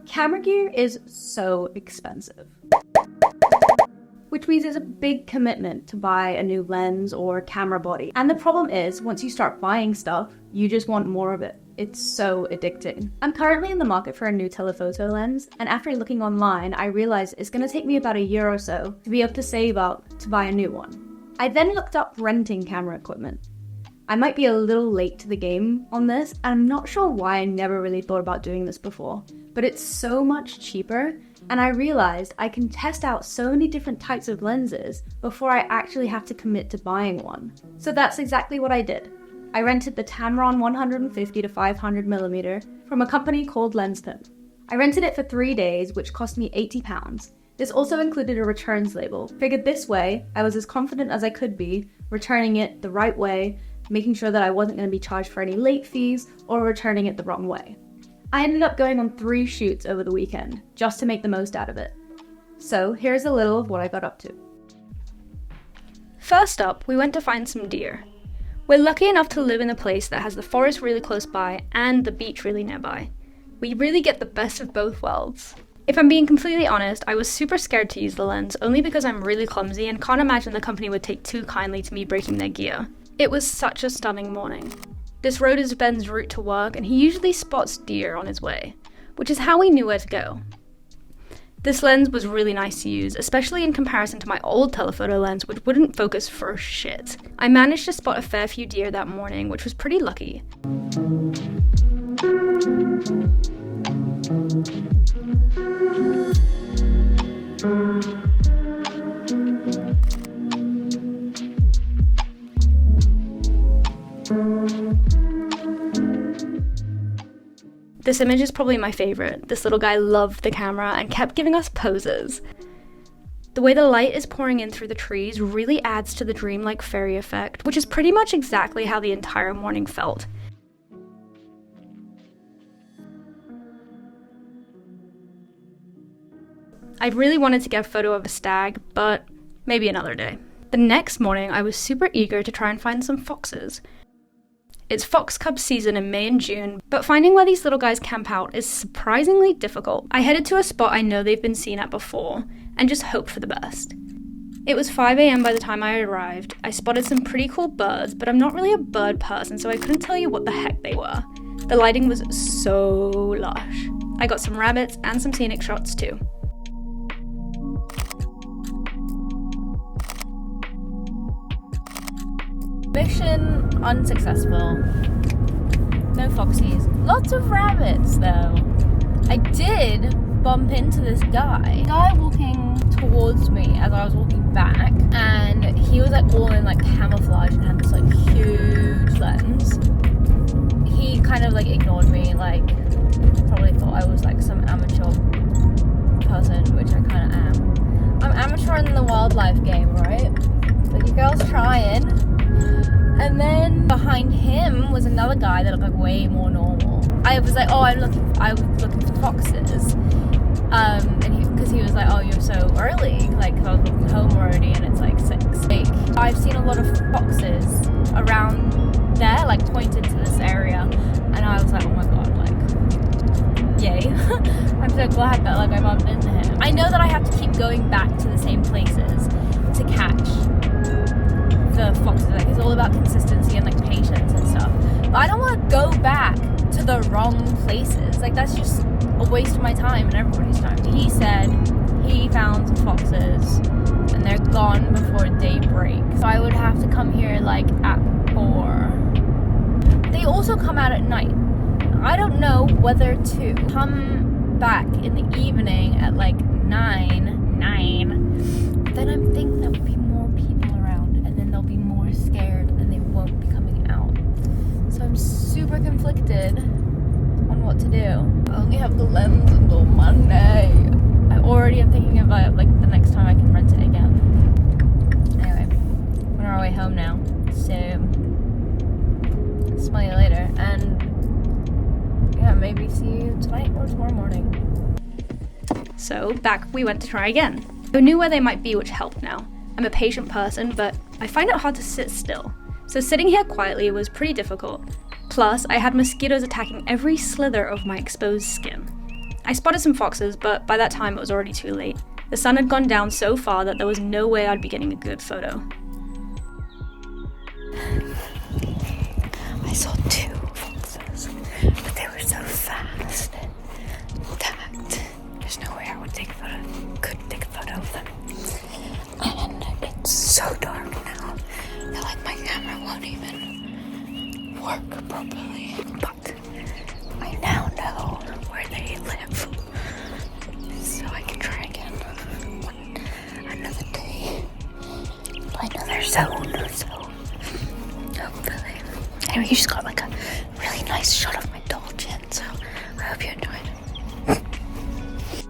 Camera gear is so expensive, which means it's a big commitment to buy a new lens or camera body. And the problem is, once you start buying stuff, you just want more of it. It's so addicting. I'm currently in the market for a new telephoto lens, and after looking online, I realized it's gonna take me about a year or so to be able to save up to buy a new one. I then looked up renting camera equipment. I might be a little late to the game on this, and I'm not sure why I never really thought about doing this before, but it's so much cheaper, and I realized I can test out so many different types of lenses before I actually have to commit to buying one. So that's exactly what I did. I rented the Tamron 150 to 500mm from a company called Lenspin. I rented it for 3 days, which cost me £80. This also included a returns label. Figured this way, I was as confident as I could be, returning it the right way, making sure that I wasn't going to be charged for any late fees or returning it the wrong way. I ended up going on 3 shoots over the weekend, just to make the most out of it. So here's a little of what I got up to. First up, we went to find some deer. We're lucky enough to live in a place that has the forest really close by and the beach really nearby. We really get the best of both worlds. If I'm being completely honest, I was super scared to use the lens, only because I'm really clumsy and can't imagine the company would take too kindly to me breaking their gear. It was such a stunning morning. This road is Ben's route to work, and he usually spots deer on his way, which is how we knew where to go. This lens was really nice to use, especially in comparison to my old telephoto lens, which wouldn't focus for shit. I managed to spot a fair few deer that morning, which was pretty lucky. This image is probably my favorite. This little guy loved the camera and kept giving us poses. The way the light is pouring in through the trees really adds to the dreamlike fairy effect, which is pretty much exactly how the entire morning felt. I really wanted to get a photo of a stag, but maybe another day. The next morning, I was super eager to try and find some foxes. It's fox cub season in May and June, but finding where these little guys camp out is surprisingly difficult. I headed to a spot I know they've been seen at before, and just hoped for the best. It was 5 a.m. by the time I arrived. I spotted some pretty cool birds, but I'm not really a bird person, so I couldn't tell you what the heck they were. The lighting was so lush. I got some rabbits and some scenic shots too. Mission unsuccessful. No foxies. Lots of rabbits though. I did bump into this guy walking towards me as I was walking back, and he was like all in like camouflage and had this like huge lens. He kind of like ignored me, like probably thought I was like some amateur person, which I kind of am. I'm amateur in the wildlife game, right? But your girl's trying. And then behind him was another guy that looked like way more normal. I was like, I was looking for foxes. And because he was like, oh, you're so early, like, 'cause I was walking home already and it's like 6. I've seen a lot of foxes around there, like pointed to this area, and I was like, oh my god, like, yay. I'm so glad that like I bumped into him. I know that I have to keep going back to the same places to catch the foxes. Like, it's all about consistency and like patience and stuff, but I don't want to go back to the wrong places. Like, that's just a waste of my time and everybody's time. He said he found some foxes and they're gone before daybreak, so I would have to come here like at 4. They also come out at night. I don't know whether to come back in the evening at like 9. Then I'm thinking there will be more people around, and then they'll be more scared and they won't be coming out. So I'm super conflicted on what to do. I only have the lens until Monday. I already am thinking about like the next time I can rent it again. Anyway, we're on our way home now, so smell you later, and yeah, maybe see you tonight or tomorrow morning. So back we went to try again. I knew where they might be, which helped now. I'm a patient person, but I find it hard to sit still. So sitting here quietly was pretty difficult. Plus, I had mosquitoes attacking every slither of my exposed skin. I spotted some foxes, but by that time it was already too late. The sun had gone down so far that there was no way I'd be getting a good photo. I saw 2 foxes, but they were so fast that there's no way I would couldn't take a photo of them. And it's so dark now that like my camera won't even work properly. But I now know where they live, so I can try again another day by another zone. So hopefully. Anyway, you just got like a really nice shot of my doll chin, so I hope you enjoyed it.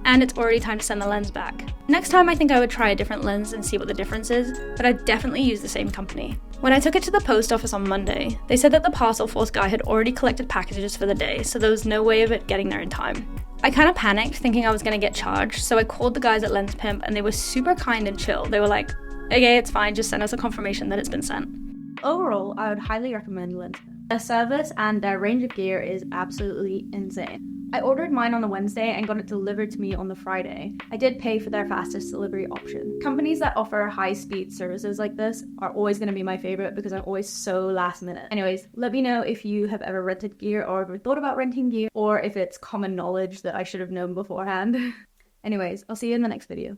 And it's already time to send the lens back. Next time I think I would try a different lens and see what the difference is, but I'd definitely use the same company. When I took it to the post office on Monday, they said that the parcel force guy had already collected packages for the day, so there was no way of it getting there in time. I kind of panicked thinking I was going to get charged, so I called the guys at Lens Pimp and they were super kind and chill. They were like, okay, it's fine, just send us a confirmation that it's been sent. Overall, I would highly recommend Lens Pimp. Their service and their range of gear is absolutely insane. I ordered mine on the Wednesday and got it delivered to me on the Friday. I did pay for their fastest delivery option. Companies that offer high-speed services like this are always going to be my favorite because I'm always so last minute. Anyways, let me know if you have ever rented gear or ever thought about renting gear, or if it's common knowledge that I should have known beforehand. Anyways, I'll see you in the next video.